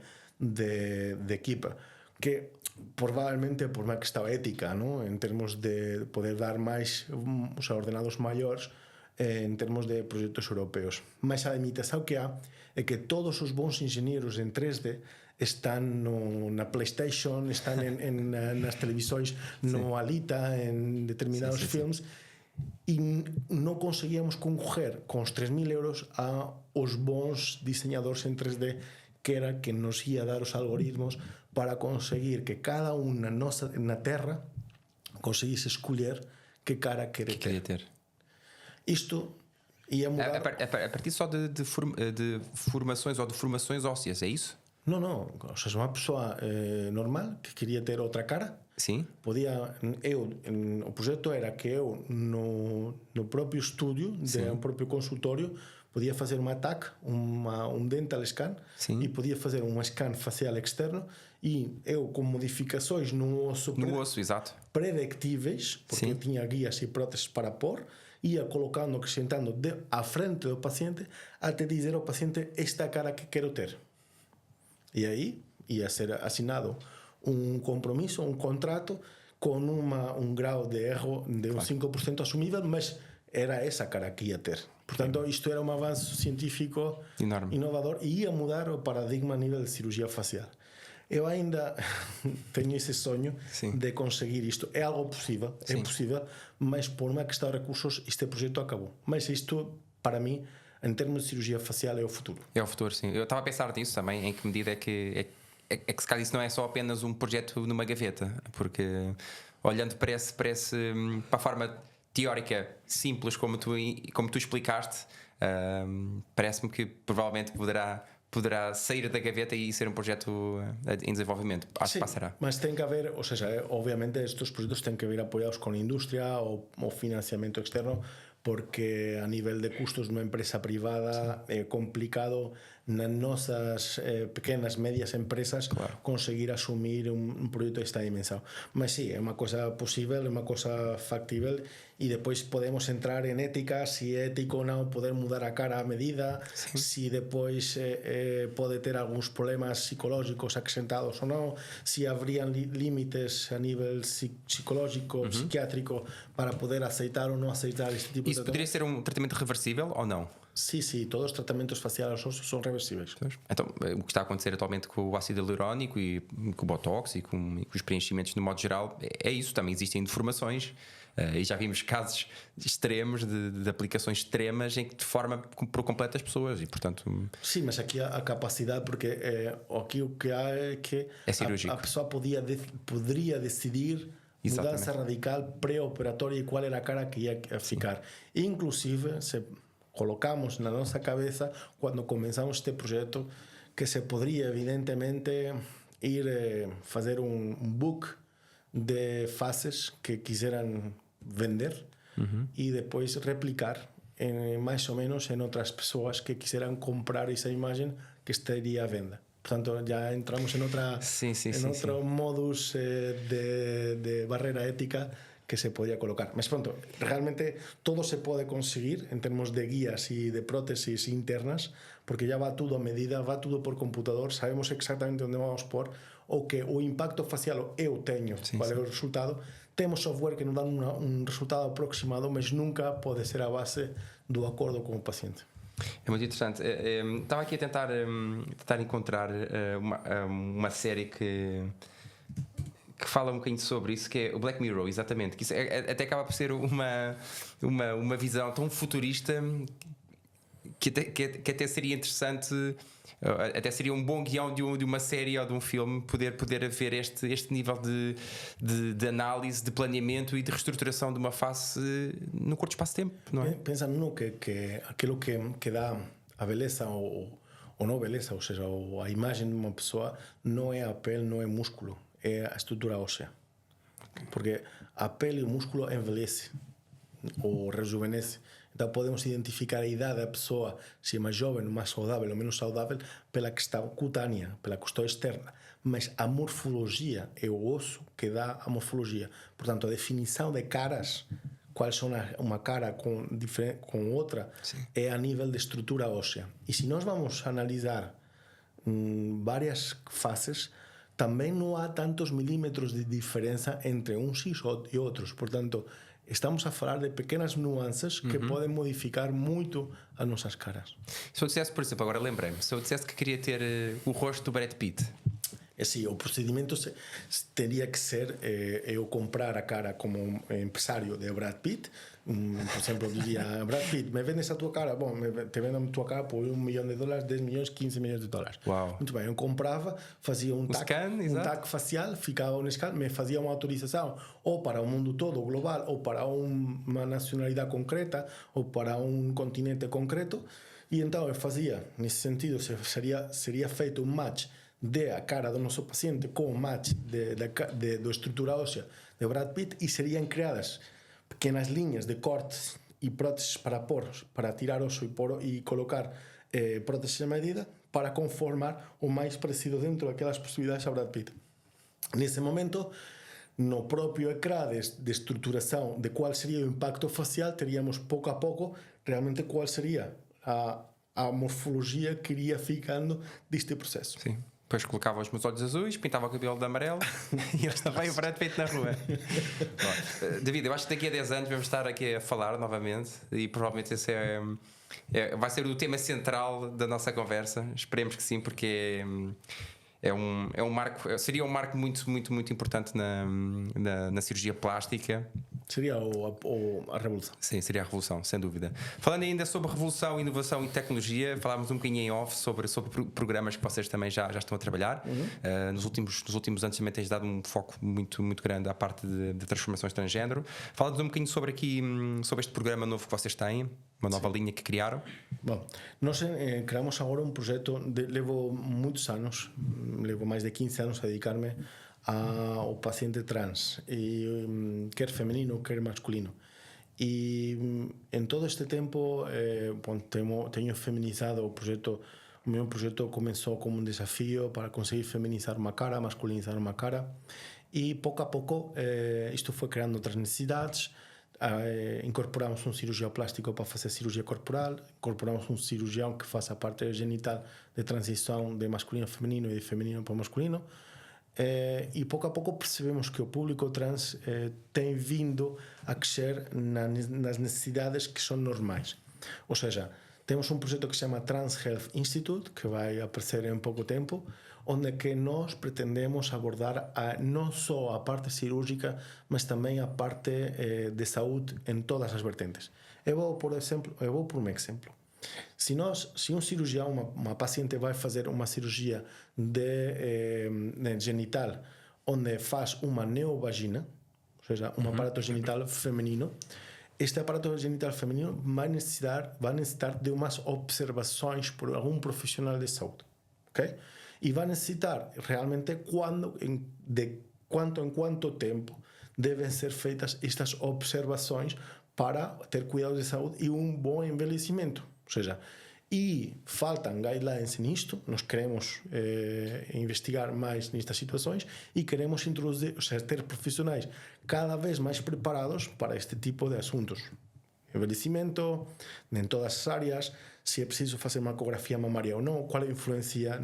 equipa, que probablemente por má que estaba ética, ¿no? En termos de poder dar máis, o sea, ordenados maiores en termos de proxectos europeos. Mas a limitación que há é que todos os bons ingenieros en 3D están na PlayStation, están nas televisões, no Alita, en determinados filmes, e non conseguíamos concorrer con os 3.000 euros a os bons diseñadores en 3D, que era que nos ia dar os algoritmos para conseguir que cada un na Terra conseguisse escolher que cara queria Queria ter. ter. Isto ia mudar. A partir só de formações ou de formações ósseas, é isso? Não, não. Ou seja, uma pessoa normal que queria ter outra cara Sim. podia. O projeto era que eu, no próprio estúdio, um próprio consultório, podia fazer uma TAC, um dental scan, Sim. e podia fazer um scan facial externo, e eu, com modificações no osso, Exato. predictíveis, porque Sim. tinha guias e próteses para pôr, ia colocando, acrescentando à frente do paciente, até dizer ao paciente: esta cara que quero ter. E aí ia ser assinado um compromisso, um contrato com um grau de erro de um 5% assumível, mas era essa cara que ia ter. Portanto, isto era um avanço científico Enorme. inovador e ia mudar o paradigma a nível de cirurgia facial. Eu ainda tenho esse sonho de conseguir isto. É algo possível, é possível, mas por uma questão de recursos este projeto acabou. Mas isto, para mim, em termos de cirurgia facial, é o futuro. É o futuro, sim. Eu estava a pensar nisso também, em que medida é que se calhar isso não é só apenas um projeto numa gaveta, porque olhando para a forma teórica simples como tu explicaste, parece-me que provavelmente poderá sair da gaveta e ser um projeto em desenvolvimento. Acho que passará. Mas tem que haver, ou seja, obviamente estes projetos têm que vir apoiados com a indústria ou financiamento externo, porque a nível de custos numa empresa privada é complicado nas nossas pequenas, médias empresas conseguir assumir um projeto desta dimensão. Mas sim, é uma coisa possível, é uma coisa factível, e depois podemos entrar em ética, se é ético ou não poder mudar a cara à medida, se depois pode ter alguns problemas psicológicos acrescentados ou não, se haveriam limites a nível psicológico, psiquiátrico, para poder aceitar ou não aceitar este tipo de tratamento. Isso poderia ser um tratamento reversível ou não? Sim, todos os tratamentos faciais aos ossos são reversíveis. Então, o que está a acontecer atualmente com o ácido hialurónico e com o botox e com os preenchimentos no modo geral é isso. Também existem deformações e já vimos casos extremos de aplicações extremas em que deforma por completo as pessoas e, portanto... Sim, mas aqui a capacidade, porque aqui o que há é que a pessoa poderia decidir mudança radical pré-operatória e qual era a cara que ia ficar. Inclusive, se colocamos na nossa cabeça, quando começamos este projeto, que se poderia evidentemente ir fazer um book de faces que quiseran vender e depois replicar mais ou menos em outras pessoas que quiseran comprar essa imagem que estaria à venda. Portanto, já entramos em outro modus de barreira ética que se podía colocar. Mas pronto, realmente todo se pode conseguir en termos de guías e de prótesis internas, porque ya va tudo a medida, va tudo por computador, sabemos exactamente onde vamos por, o que o impacto facial eu teño, qual é o resultado. Temos software que nos dan un resultado aproximado, mas nunca pode ser a base do acordo com o paciente. É muito interessante. Estava aqui a tentar encontrar uma série que fala um bocadinho sobre isso, que é o Black Mirror, exatamente. Que isso até acaba por ser uma visão tão futurista que até seria interessante, até seria um bom guião de uma série ou de um filme poder haver este nível de análise, de planeamento e de reestruturação de uma face no curto espaço de tempo, não é? Pensa no que aquilo que dá a beleza ou não beleza, ou seja, a imagem de uma pessoa não é a pele, não é músculo, é a estrutura óssea. Porque a pele e o músculo envelhece ou rejuvenesce. Então podemos identificar a idade da pessoa, se é mais jovem, mais saudável ou menos saudável, pela questão cutânea, pela questão externa. Mas a morfologia é o osso que dá a morfologia. Portanto, a definição de caras, quais são uma cara com outra, é a nível de estrutura óssea. E se nós vamos analisar várias faces, também não há tantos milímetros de diferença entre uns e outros. Portanto, estamos a falar de pequenas nuances que podem modificar muito as nossas caras. Se eu dissesse, por exemplo, agora lembrei-me, se eu dissesse que queria ter o rosto do Brad Pitt, Sí, o procedimento teria que ser eu comprar a cara como empresário de Brad Pitt. Por exemplo, diria, Brad Pitt, me vendes a tua cara? Bom, te vendo a tua cara por $1 milhão, 10 milhões, 15 milhões de dólares. Uau. Muito bem, eu comprava, fazia um tag facial, ficava no scan, me fazia uma autorização ou para o mundo todo, global, ou para uma nacionalidade concreta, ou para um continente concreto. E então eu fazia, nesse sentido, seria feito um match de a cara do nosso paciente com o match da estrutura óssea de Brad Pitt e seriam criadas pequenas linhas de cortes e próteses para pôr, para tirar osso e colocar próteses a medida para conformar o mais parecido dentro daquelas possibilidades a Brad Pitt. Nesse momento, no próprio ecrã de estruturação de qual seria o impacto facial, teríamos pouco a pouco realmente qual seria a morfologia que iria ficando deste processo. Sim. Depois colocava os meus olhos azuis, pintava o cabelo de amarelo e eu estava o Brad Pitt na rua. Bom, David, eu acho que daqui a 10 anos vamos estar aqui a falar novamente e provavelmente esse vai ser o tema central da nossa conversa. Esperemos que sim, porque é um marco, seria um marco muito, muito, muito importante na cirurgia plástica. Seria a revolução. Sim, seria a revolução, sem dúvida. Falando ainda sobre revolução, inovação e tecnologia, falávamos um bocadinho em off sobre programas que vocês também já estão a trabalhar. Nos últimos anos também tens dado um foco muito, muito grande à parte de transformações transgénero. Fala-nos um bocadinho sobre este programa novo que vocês têm, uma nova linha que criaram. Bom, nós criamos agora um projeto, levo muitos anos, levo mais de 15 anos a dedicar-me ao paciente trans, quer feminino, quer masculino. E em todo este tempo tenho feminizado o projeto. O meu projeto começou como um desafio para conseguir feminizar uma cara, masculinizar uma cara, e pouco a pouco isto foi criando outras necessidades. Incorporamos um cirurgião plástico para fazer cirurgia corporal, incorporamos um cirurgião que faça a parte genital de transição de masculino a feminino e de feminino para masculino. E pouco a pouco percebemos que o público trans tem vindo a crescer nas necessidades que são normais. Ou seja, temos um projeto que se chama Trans Health Institute, que vai aparecer em pouco tempo, onde que nós pretendemos abordar não só a parte cirúrgica, mas também a parte de saúde em todas as vertentes. Eu vou por um exemplo. Se um cirurgião, uma paciente vai fazer uma cirurgia de genital, onde faz uma neovagina, ou seja, um aparato genital feminino, este aparato genital feminino vai necessitar de umas observações por algum profissional de saúde, ok? E vai necessitar realmente em quanto tempo devem ser feitas estas observações para ter cuidado de saúde e um bom envelhecimento. Ou seja, e faltam guidelines nisto, nós queremos investigar mais nestas situações e queremos introduzir, ou seja, ter profissionais cada vez mais preparados para este tipo de assuntos. Envelhecimento, em todas as áreas, se é preciso fazer uma ecografia mamária ou não, qual é a influência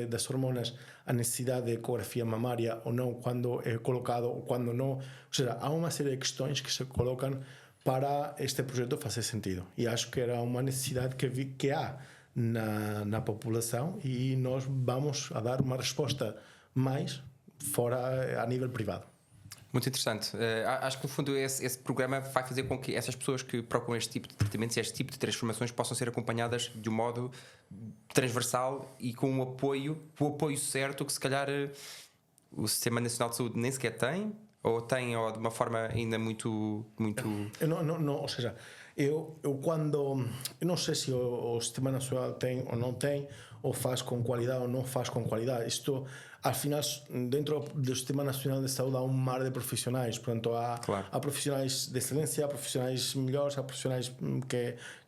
das hormonas, a necessidade de ecografia mamária ou não, quando é colocado ou quando não. Ou seja, há uma série de questões que se colocam para este projeto fazer sentido. E acho que era uma necessidade que há na população e nós vamos a dar uma resposta mais fora a nível privado. Muito interessante. Acho que no fundo esse programa vai fazer com que essas pessoas que procuram este tipo de tratamentos e este tipo de transformações possam ser acompanhadas de um modo transversal e com o apoio certo que se calhar o Sistema Nacional de Saúde nem sequer tem, ou tem de uma forma ainda muito... Não, ou seja, eu não sei se o Sistema Nacional tem ou não tem, ou faz com qualidade ou não faz com qualidade. Isto, al final, dentro do Sistema Nacional de Saúde há um mar de profissionais. Portanto, há profissionais de excelência, há profissionais melhores, há profissionais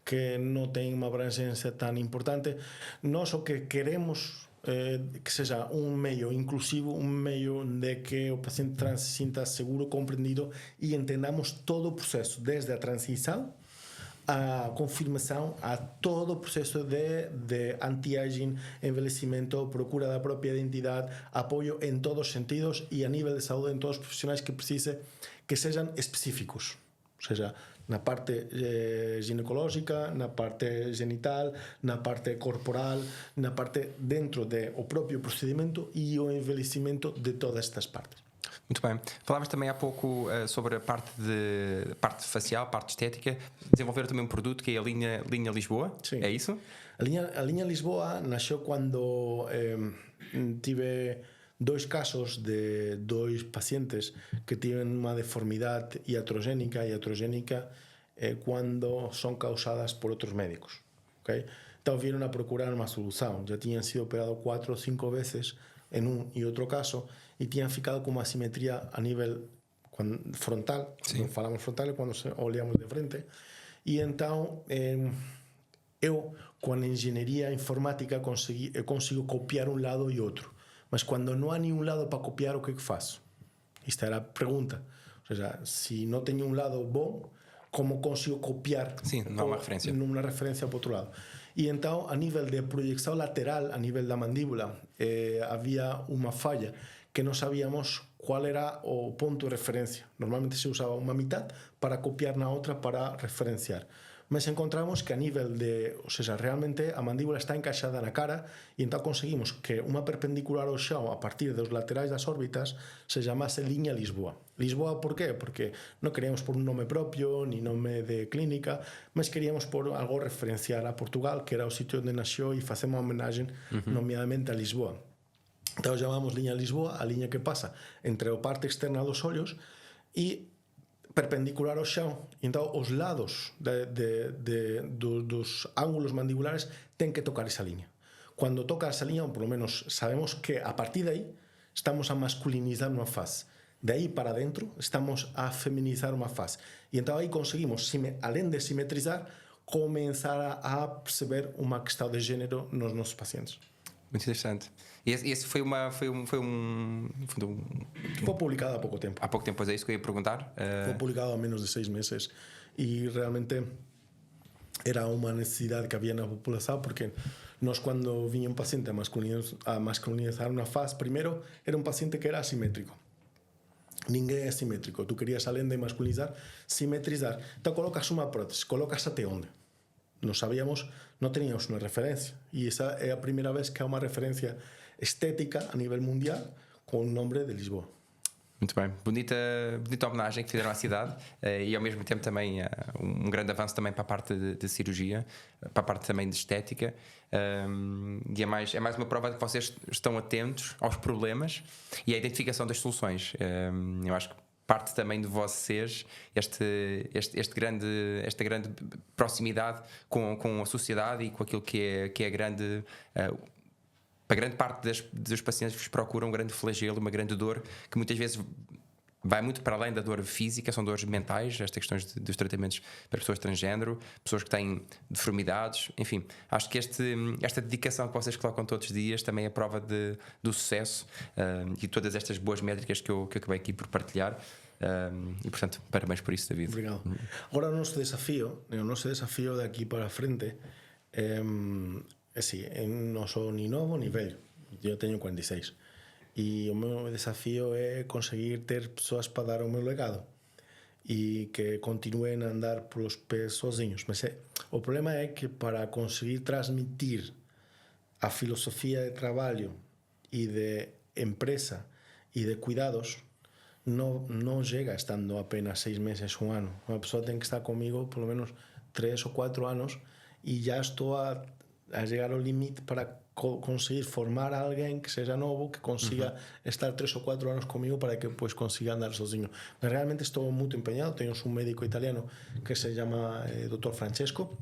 que não têm uma abrangência tão importante. Nós o que queremos que seja um meio inclusivo, um meio de que o paciente trans se sinta seguro, compreendido e entendamos todo o processo, desde a transição, a confirmação, a todo o processo de anti-aging, envelhecimento, procura da própria identidade, apoio em todos os sentidos e a nível de saúde em todos os profissionais que sejam específicos. Ou seja, na parte ginecológica, na parte genital, na parte corporal, na parte dentro do próprio procedimento e o envelhecimento de todas estas partes. Muito bem. Falavas também há pouco sobre a parte facial, parte estética. Desenvolveram também um produto que é a linha Lisboa. Sim. É isso? A linha Lisboa nasceu quando tive 2 casos de 2 pacientes que tienen uma deformidade iatrogénica. Iatrogénica é quando são causadas por outros médicos. Okay? Então vieron a procurar uma solução. Já tinham sido operados 4 ou 5 veces en un e outro caso e tinham ficado com uma simetria a nível frontal. Não falamos frontal é quando olhamos de frente. E então eu, com a engenharia informática, consigo copiar um lado e outro. Mas quando não há nenhum lado para copiar, o que é que faço? Esta era a pergunta. Ou seja, se não tenho um lado bom, como consigo copiar? Sim, não há uma referência. Numa referência para o outro lado. E então, a nível de projeção lateral, a nível da mandíbula, havia uma falha que não sabíamos qual era o ponto de referência. Normalmente se usava uma metade para copiar na outra para referenciar. Mas encontramos que a nível ou seja, realmente a mandíbula está encaixada na cara e então conseguimos que uma perpendicular ao chão a partir dos laterais das órbitas se chamase linha Lisboa. Lisboa por quê? Porque non queríamos por un nome propio ni nome de clínica, mas queríamos por algo referenciar a Portugal, que era o sitio onde naxeu, e facemos uma homenagem nomeadamente a Lisboa. Então chamamos liña Lisboa a liña que pasa entre a parte externa dos ollos e perpendicular ao chão. Então os lados dos ángulos mandibulares têm que tocar essa linha. Quando toca essa linha, ou pelo menos sabemos que a partir daí estamos a masculinizar uma face. Daí para dentro estamos a feminizar uma face. E então aí conseguimos, além de simetrizar, começar a perceber uma questão de género nos nossos pacientes. Muito interessante. E esse foi publicado há pouco tempo. Há pouco tempo, pois é isso que eu ia perguntar. Foi publicado há menos de 6 meses e realmente era uma necessidade que havia na população, porque nós, quando vinha um paciente a masculinizar uma face, primeiro era um paciente que era assimétrico. Ninguém é simétrico. Tu querias, além de masculinizar, simetrizar. Então colocas uma prótese, colocas até onde? Não sabíamos, não teníamos uma referência. E essa é a primeira vez que há uma referência estética a nível mundial com o nome de Lisboa. Muito bem, bonita homenagem que fizeram à cidade e ao mesmo tempo também um grande avanço também para a parte de cirurgia, para a parte também de estética, e é mais uma prova de que vocês estão atentos aos problemas e à identificação das soluções. Eu acho que parte também de vocês esta grande proximidade com a sociedade e com aquilo que é grande. Para grande parte dos pacientes que vos procuram um grande flagelo, uma grande dor, que muitas vezes vai muito para além da dor física, são dores mentais, estas questões dos tratamentos para pessoas transgénero, pessoas que têm deformidades, enfim, acho que esta dedicação que vocês colocam todos os dias também é prova do sucesso e todas estas boas métricas que eu acabei aqui por partilhar. E portanto, parabéns por isso, David. Obrigado. Agora o nosso desafio daqui para a frente assim, non sou ni novo ni velho. Eu teño 46 e o meu desafío é conseguir ter persoas para dar o meu legado e que continuen a andar polos pés sozinhos. Mas o problema é que para conseguir transmitir a filosofía de traballo e de empresa e de cuidados non chega estando apenas 6 meses, un ano. Unha persoa ten que estar comigo polo menos 3 ou 4 anos e já estou a llegar ao limite para conseguir formar a alguén que seja novo, que consiga estar 3 ou 4 anos comigo para que pues, consiga andar sozinho. Mas realmente estou muito empeñado. Tenho un médico italiano que se llama Dr. Francesco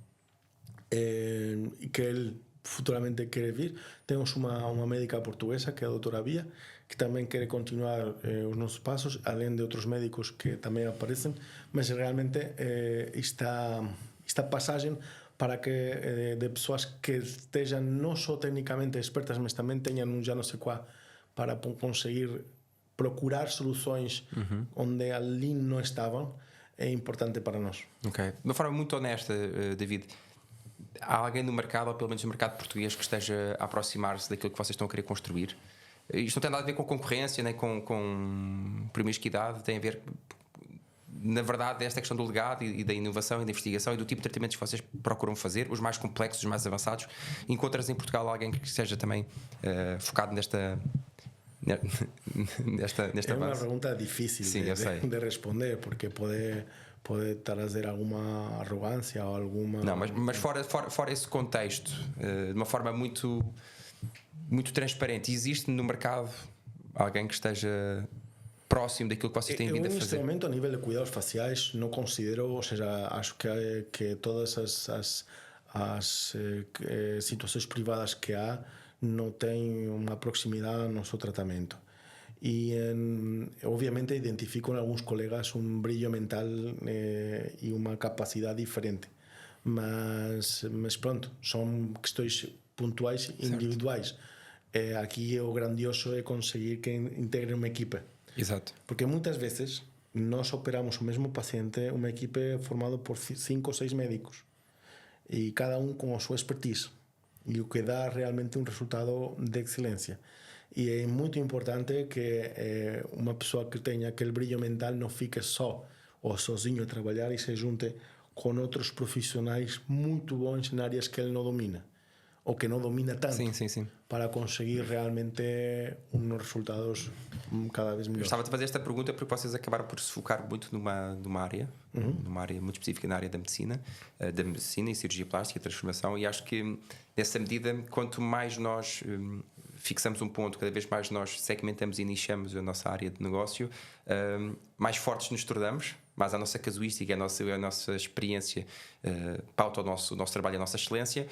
e que él futuramente quere vir. Temos unha médica portuguesa que é a doutora Vía, que tamén quere continuar os nosos pasos, além de outros médicos que tamén aparecen, mas realmente esta pasaxe para que de persoas que estejam non só técnicamente expertas, mas tamén teñan un já non sei quá para conseguir procurar soluções onde ali não estavam, é importante para nós. Ok. De uma forma muito honesta, David, há alguém no mercado, ou pelo menos no mercado português, que esteja a aproximar-se daquilo que vocês estão a querer construir? Isto não tem nada a ver com concorrência, nem com promiscuidade, tem a ver na verdade, esta questão do legado e da inovação e da investigação e do tipo de tratamentos que vocês procuram fazer, os mais complexos, os mais avançados, encontras em Portugal alguém que esteja também focado nesta é uma pergunta difícil de responder, porque pode trazer alguma arrogância ou alguma... Não, mas fora esse contexto, de uma forma muito transparente, existe no mercado alguém que esteja próximo daquilo que vocês têm vindo a fazer? Neste momento, a nível de cuidados faciais, não considero, ou seja, acho que todas as situações privadas que há não têm uma proximidade ao nosso tratamento. E obviamente identifico em alguns colegas um brilho mental e uma capacidade diferente, mas pronto, são questões pontuais e individuais. Aqui o grandioso é conseguir que integre uma equipe. Exato. Porque muitas vezes nós operamos o mesmo paciente, uma equipe formada por 5 ou 6 médicos e cada um com a sua expertise, e o que dá realmente um resultado de excelência. E é muito importante que uma pessoa que tenha aquele brilho mental não fique só ou sozinho a trabalhar e se junte com outros profissionais muito bons em áreas que ele não domina ou que não domina tanto, sim. para conseguir realmente uns resultados cada vez melhores. Estava a fazer esta pergunta porque vocês acabaram por se focar muito numa área, numa área muito específica, na área da medicina e cirurgia plástica e transformação, e acho que nessa medida, quanto mais nós fixamos um ponto, cada vez mais nós segmentamos e nichamos a nossa área de negócio, mais fortes nos tornamos, mais a nossa casuística, a nossa experiência pauta o nosso trabalho, a nossa excelência,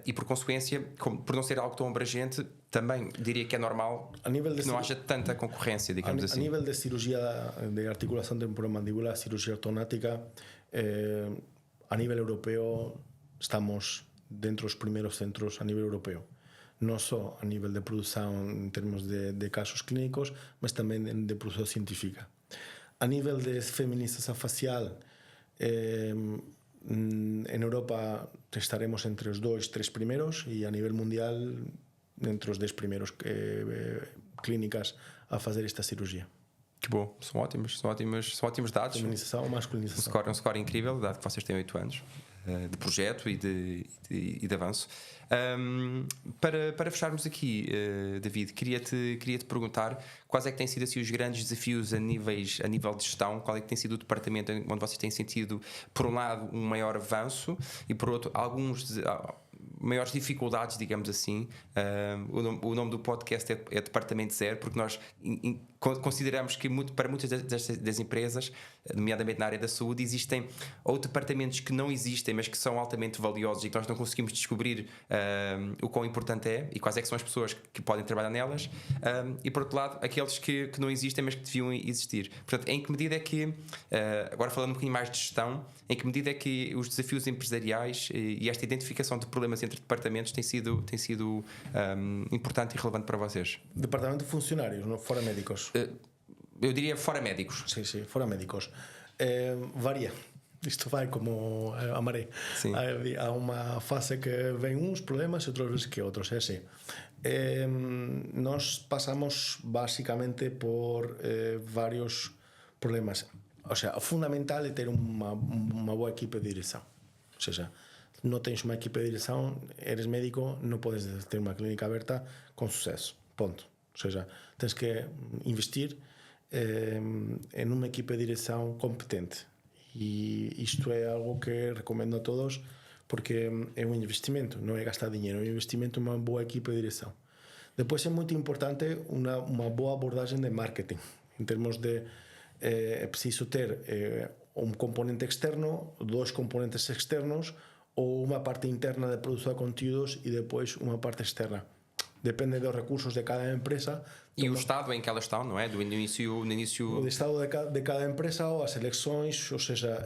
e por consequência, por não ser algo tão abrangente, também diria que é normal que não haja tanta concorrência, digamos assim. A nível de cirurgia de articulação temporomandibular, cirurgia ortonática, a nível europeu estamos dentro dos primeiros centros a nível europeu. Não só a nível de produção em termos de casos clínicos, mas também de produção científica. A nível de feminização facial, em Europa estaremos entre os 2, 3 primeiros, e a nível mundial entre os 10 primeiros clínicas a fazer esta cirurgia. Que bom, são ótimos dados. Feminização ou masculinização. Um score incrível, dado que vocês têm 8 anos de projeto e de avanço. Para fecharmos aqui, David, queria-te perguntar quais é que têm sido assim, os grandes desafios a nível de gestão, qual é que tem sido o departamento onde vocês têm sentido, por um lado, um maior avanço e por outro, maiores dificuldades, digamos assim. O nome do podcast é Departamento Zero, porque nós consideramos que para muitas das empresas, nomeadamente na área da saúde, existem ou departamentos que não existem, mas que são altamente valiosos e que nós não conseguimos descobrir o quão importante é e quais é que são as pessoas que podem trabalhar nelas, e por outro lado aqueles que não existem, mas que deviam existir. Portanto, em que medida é que, agora falando um bocadinho mais de gestão, em que medida é que os desafios empresariais e esta identificação de problemas entre departamentos tem sido importante e relevante para vocês? Departamento de funcionários, não fora médicos? Eu diria fora médicos. Sim, fora médicos. Varia. Isto vai como a maré. Há uma fase que vem uns problemas e outras vezes que outros. É assim. Nós passamos basicamente por vários problemas. O sea, o fundamental é ter uma boa equipe de direção. Ou seja, não tens uma equipe de direção, eres médico, não podes ter uma clínica aberta com sucesso. Ponto. Ou seja, tens que investir em uma equipe de direção competente. E isto é algo que recomendo a todos, porque é um investimento, não é gastar dinheiro, é um investimento em uma boa equipe de direção. Depois é muito importante uma boa abordagem de marketing, em termos de é preciso ter um componente externo, 2 componentes externos, ou uma parte interna de produção de conteúdos e depois uma parte externa. Depende dos recursos de cada empresa. E o estado em que elas estão, não é? No início... O estado de cada empresa, ou as eleições, ou seja,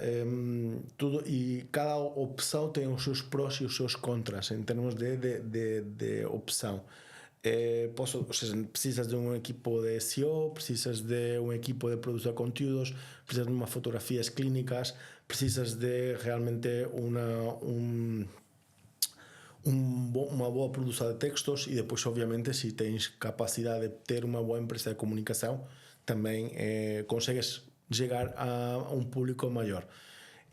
tudo, e cada opção tem os seus prós e os seus contras em termos de opção. Ou seja, precisas de um equipo de SEO, precisas de um equipo de produção de conteúdos, precisas de umas fotografias clínicas, precisas de realmente uma boa produção de textos, e depois, obviamente, se tens capacidade de ter uma boa empresa de comunicação, também consegues chegar a um público maior.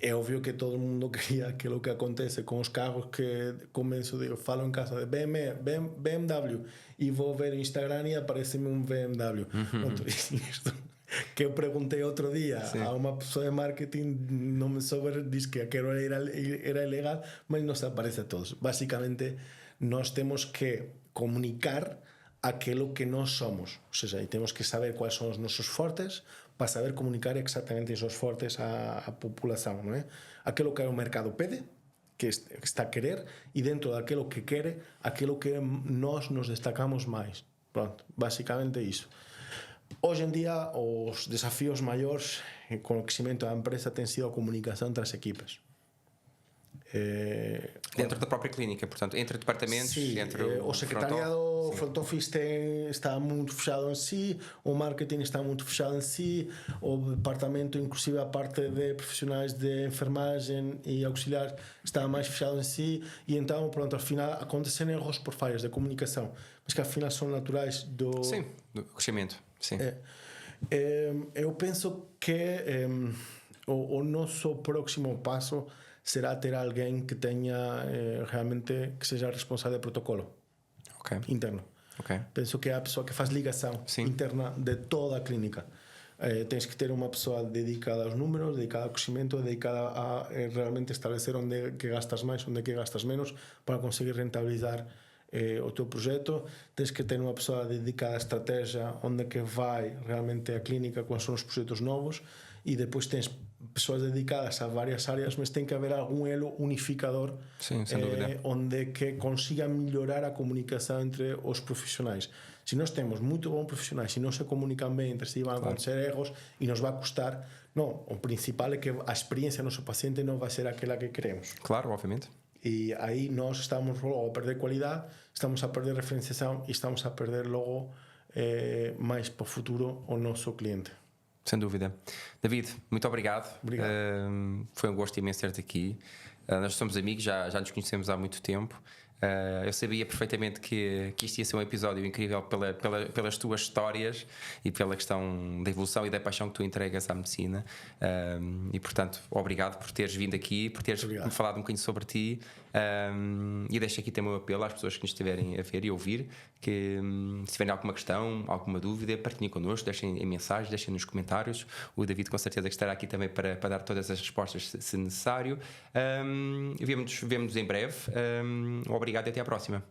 É óbvio que todo mundo queria aquilo que acontece com os carros, que começo, eu falo em casa de BMW e vou ver o Instagram e aparece-me um BMW. Pronto, isto que eu perguntei outro dia a uma pessoa de marketing, não me soube, diz que aquilo era ilegal, mas nos aparece a todos. Basicamente, nós temos que comunicar aquilo que nós somos, ou seja, temos que saber quais são os nossos fortes para saber comunicar exactamente esos fortes à população, não é? Aquilo que o mercado pede, que está a querer, e dentro daquilo que quere, aquilo que nós nos destacamos mais. Pronto, basicamente isso. Hoje em dia, os desafios maiores com o crescimento da empresa têm sido a comunicação entre as equipas. Dentro da própria clínica, portanto, entre departamentos, entre o secretariado front office está muito fechado em si, o marketing está muito fechado em si, o departamento, inclusive a parte de profissionais de enfermagem e auxiliares, está mais fechado em si, e então, pronto, ao final acontecem erros por falhas de comunicação, mas que afinal são naturais do crescimento. Sim. Eu penso que o nosso próximo passo será ter alguém que tenha realmente, que seja responsável de protocolo interno. Penso que é a pessoa que faz ligação interna de toda a clínica. Tens que ter uma pessoa dedicada aos números, dedicada ao crescimento, dedicada a realmente estabelecer onde é que gastas mais, onde é que gastas menos, para conseguir rentabilizar o teu projeto. Tens que ter uma pessoa dedicada à estratégia, onde é que vai realmente a clínica, quais são os projetos novos, e depois tens pessoas dedicadas a várias áreas, mas tem que haver algum elo unificador, sem dúvida, onde que consiga melhorar a comunicação entre os profissionais. Se nós temos muito bons profissionais, se não se comunicam bem entre si, vão acontecer erros e nos vai custar. Não, o principal é que a experiência do nosso paciente não vai ser aquela que queremos. Claro, obviamente. E aí nós estamos logo a perder qualidade, estamos a perder referenciação e estamos a perder logo mais para o futuro o nosso cliente. Sem dúvida. David, muito obrigado. Foi um gosto imenso ter-te aqui. Nós somos amigos, já nos conhecemos há muito tempo. Eu sabia perfeitamente que isto ia ser um episódio incrível pelas tuas histórias e pela questão da evolução e da paixão que tu entregas à medicina. E portanto, obrigado por teres vindo aqui, por teres falado um bocadinho sobre ti. E deixo aqui também um apelo às pessoas que nos estiverem a ver e ouvir, que se tiverem alguma questão, alguma dúvida, partilhem connosco, deixem em mensagens, deixem nos comentários. O David com certeza que estará aqui também para dar todas as respostas se necessário. Vemo-nos em breve. Obrigado e até à próxima.